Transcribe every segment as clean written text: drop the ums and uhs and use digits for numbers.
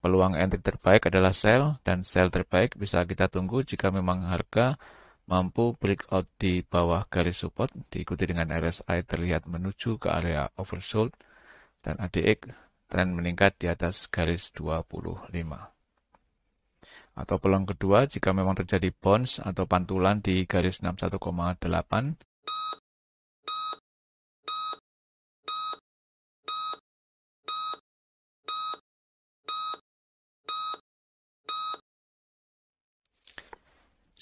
Peluang entry terbaik adalah sell, dan sell terbaik bisa kita tunggu jika memang harga mampu breakout di bawah garis support, diikuti dengan RSI terlihat menuju ke area oversold, dan ADX tren meningkat di atas garis 25. Atau peluang kedua, jika memang terjadi bounce atau pantulan di garis 61,8,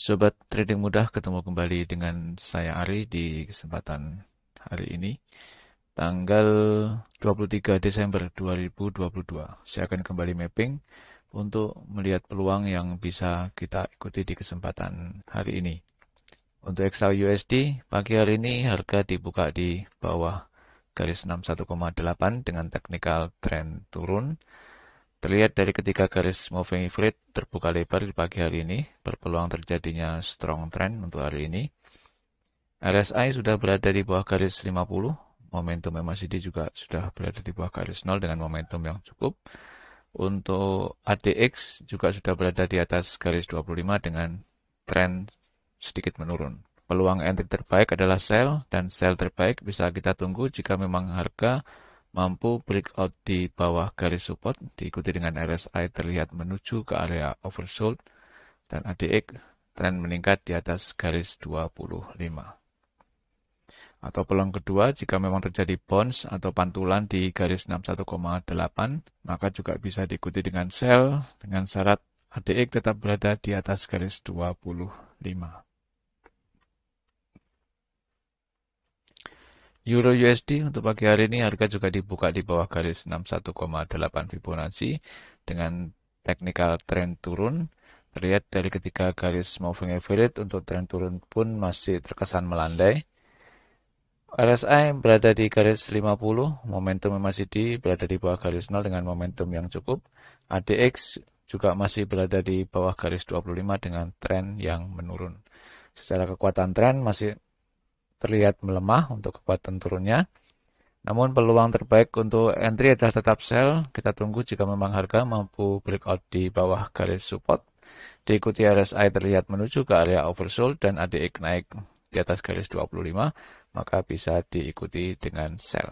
Sobat Trading Mudah, ketemu kembali dengan saya Ari di kesempatan hari ini, tanggal 23 Desember 2022. Saya akan kembali mapping untuk melihat peluang yang bisa kita ikuti di kesempatan hari ini. Untuk XAU-USD, pagi hari ini harga dibuka di bawah garis 61,8 dengan technical trend turun. Terlihat dari ketika garis moving average terbuka lebar di pagi hari ini, berpeluang terjadinya strong trend untuk hari ini. RSI sudah berada di bawah garis 50, momentum MACD juga sudah berada di bawah garis 0 dengan momentum yang cukup. Untuk ADX juga sudah berada di atas garis 25 dengan tren sedikit menurun. Peluang entry terbaik adalah sell, dan sell terbaik bisa kita tunggu jika memang harga mampu breakout di bawah garis support, diikuti dengan RSI terlihat menuju ke area oversold, dan ADX tren meningkat di atas garis 25. Atau peluang kedua, jika memang terjadi bounce atau pantulan di garis 61,8, maka juga bisa diikuti dengan sell dengan syarat ADX tetap berada di atas garis 25. Euro USD untuk pagi hari ini harga juga dibuka di bawah garis 61,8 Fibonacci dengan technical trend turun. Terlihat dari ketika garis moving average untuk tren turun pun masih terkesan melandai. RSI berada di garis 50, momentum MACD berada di bawah garis 0 dengan momentum yang cukup. ADX juga masih berada di bawah garis 25 dengan tren yang menurun. Secara kekuatan tren masih terlihat melemah untuk kekuatan turunnya. Namun peluang terbaik untuk entry adalah tetap sell. Kita tunggu jika memang harga mampu breakout di bawah garis support. Diikuti RSI terlihat menuju ke area oversold dan ADX naik di atas garis 25, maka bisa diikuti dengan sell.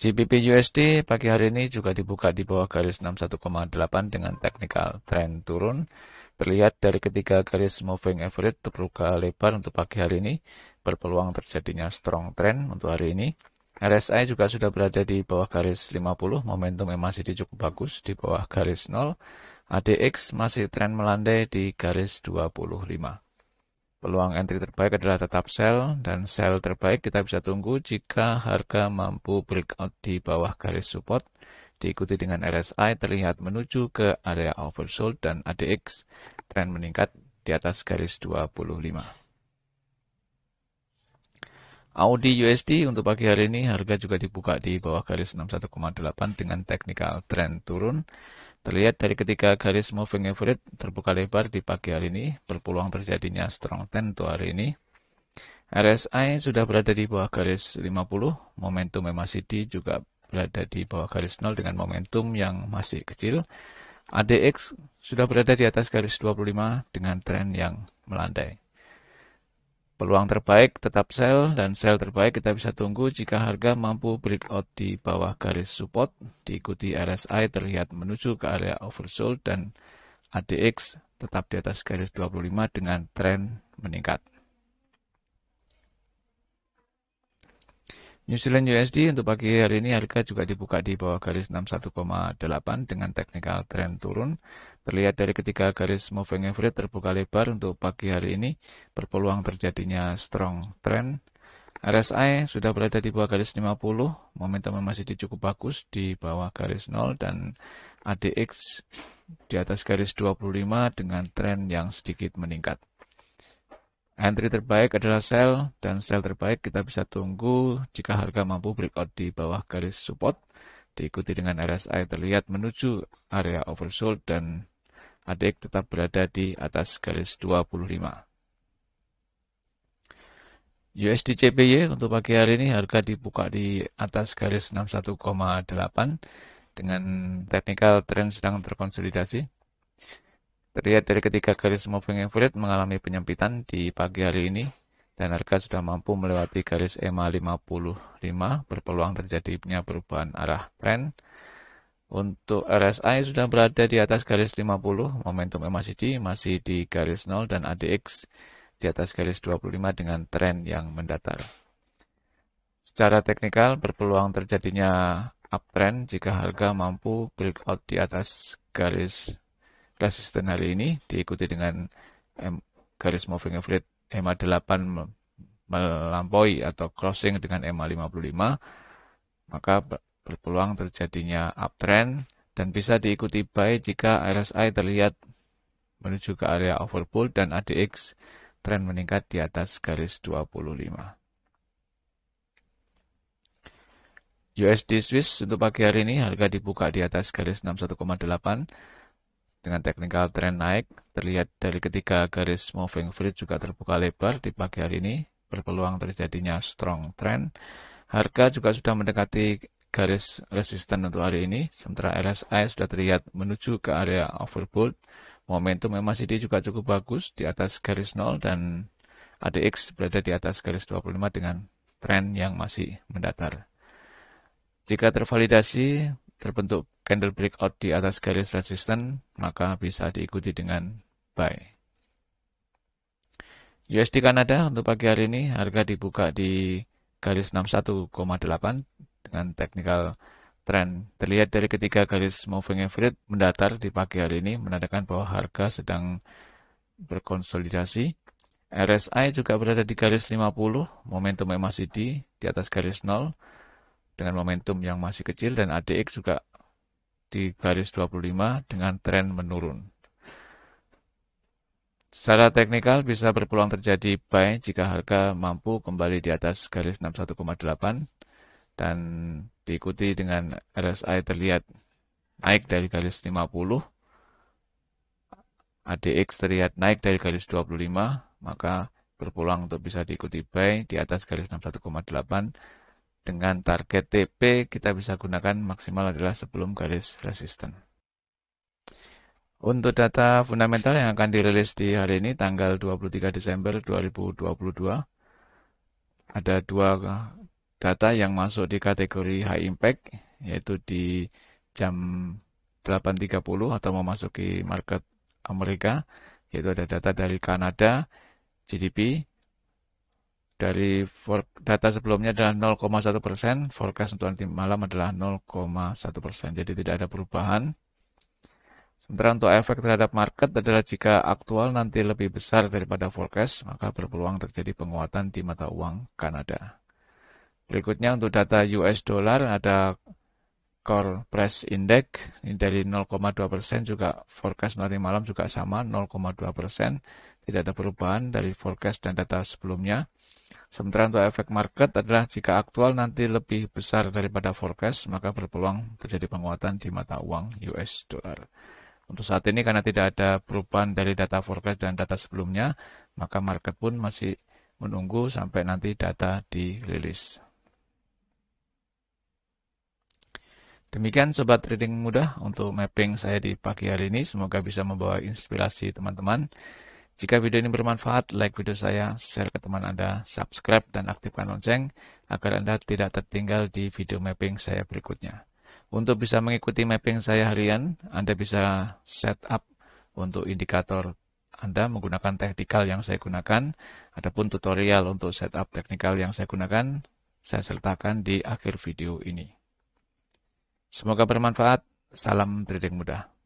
GBP USD pagi hari ini juga dibuka di bawah garis 61,8 dengan technical trend turun. Terlihat dari ketika garis moving average terbuka lebar untuk pagi hari ini, berpeluang terjadinya strong trend untuk hari ini. RSI juga sudah berada di bawah garis 50, momentum MACD cukup bagus di bawah garis 0. ADX masih tren melandai di garis 25. Peluang entry terbaik adalah tetap sell, dan sell terbaik kita bisa tunggu jika harga mampu breakout di bawah garis support, diikuti dengan RSI terlihat menuju ke area oversold dan ADX tren meningkat di atas garis 25. Audi USD untuk pagi hari ini harga juga dibuka di bawah garis 61,8 dengan technical trend turun. Terlihat dari ketika garis moving average terbuka lebar di pagi hari ini, berpeluang terjadinya strong trend untuk hari ini. RSI sudah berada di bawah garis 50, momentum MACD juga berada di bawah garis 0 dengan momentum yang masih kecil. ADX sudah berada di atas garis 25 dengan tren yang melandai. Peluang terbaik tetap sell, dan sell terbaik kita bisa tunggu jika harga mampu breakout di bawah garis support, diikuti RSI terlihat menuju ke area oversold dan ADX tetap di atas garis 25 dengan tren meningkat. New Zealand USD untuk pagi hari ini harga juga dibuka di bawah garis 61,8 dengan technical trend turun. Terlihat dari ketika garis moving average terbuka lebar untuk pagi hari ini, berpeluang terjadinya strong trend. RSI sudah berada di bawah garis 50, momentum masih cukup bagus di bawah garis 0, dan ADX di atas garis 25 dengan tren yang sedikit meningkat. Entry terbaik adalah sell, dan sell terbaik kita bisa tunggu jika harga mampu breakout di bawah garis support, diikuti dengan RSI terlihat menuju area oversold dan ADX tetap berada di atas garis 25. USD CPY untuk pagi hari ini harga dibuka di atas garis 61,8 dengan technical trend sedang terkonsolidasi. Terlihat dari ketiga garis moving average mengalami penyempitan di pagi hari ini dan harga sudah mampu melewati garis EMA 55, berpeluang terjadinya perubahan arah tren. Untuk RSI sudah berada di atas garis 50, momentum MACD masih di garis 0 dan ADX di atas garis 25 dengan tren yang mendatar. Secara teknikal berpeluang terjadinya uptrend jika harga mampu breakout di atas garis resisten hari ini diikuti dengan garis moving average EMA 8 melampaui atau crossing dengan EMA 55, maka berpeluang terjadinya uptrend dan bisa diikuti buy jika RSI terlihat menuju ke area overbought dan ADX tren meningkat di atas garis 25. USD Swiss untuk pagi hari ini harga dibuka di atas garis 61,8 dengan technical trend naik. Terlihat dari ketiga garis moving average juga terbuka lebar di pagi hari ini, berpeluang terjadinya strong trend. Harga juga sudah mendekati garis resisten untuk hari ini, sementara RSI sudah terlihat menuju ke area overbought. Momentum MACD juga cukup bagus di atas garis 0 dan ADX berada di atas garis 25 dengan tren yang masih mendatar. Jika tervalidasi, terbentuk candle breakout di atas garis resisten, maka bisa diikuti dengan buy. USD Kanada untuk pagi hari ini harga dibuka di garis 61,8 dengan technical trend. Terlihat dari ketiga garis moving average mendatar di pagi hari ini menandakan bahwa harga sedang berkonsolidasi. RSI juga berada di garis 50, momentum MACD di atas garis 0 dengan momentum yang masih kecil dan ADX juga di garis 25 dengan tren menurun. Secara teknikal bisa berpeluang terjadi buy jika harga mampu kembali di atas garis 61,8 dan diikuti dengan RSI terlihat naik dari garis 50, ADX terlihat naik dari garis 25, maka berpeluang untuk bisa diikuti buy di atas garis 61,8 dengan target TP kita bisa gunakan maksimal adalah sebelum garis resisten. Untuk data fundamental yang akan dirilis di hari ini tanggal 23 Desember 2022, ada dua data yang masuk di kategori high impact, yaitu di jam 8.30 atau memasuki market Amerika, yaitu ada data dari Kanada, GDP. Dari data sebelumnya adalah 0,1%, forecast untuk nanti malam adalah 0,1%, jadi tidak ada perubahan. Sementara untuk efek terhadap market adalah jika aktual nanti lebih besar daripada forecast, maka berpeluang terjadi penguatan di mata uang Kanada. Berikutnya untuk data US dollar ada Core Price Index ini dari 0,2% juga forecast nanti malam juga sama 0,2%, tidak ada perubahan dari forecast dan data sebelumnya. Sementara untuk efek market adalah jika aktual nanti lebih besar daripada forecast, maka berpeluang terjadi penguatan di mata uang US dollar. Untuk saat ini karena tidak ada perubahan dari data forecast dan data sebelumnya, maka market pun masih menunggu sampai nanti data dirilis. Demikian Sobat Trading Mudah untuk mapping saya di pagi hari ini. Semoga bisa membawa inspirasi teman-teman. Jika video ini bermanfaat, like video saya, share ke teman Anda, subscribe dan aktifkan lonceng agar Anda tidak tertinggal di video mapping saya berikutnya. Untuk bisa mengikuti mapping saya harian, Anda bisa setup untuk indikator Anda menggunakan teknikal yang saya gunakan. Adapun tutorial untuk setup teknikal yang saya gunakan, saya sertakan di akhir video ini. Semoga bermanfaat. Salam trading mudah.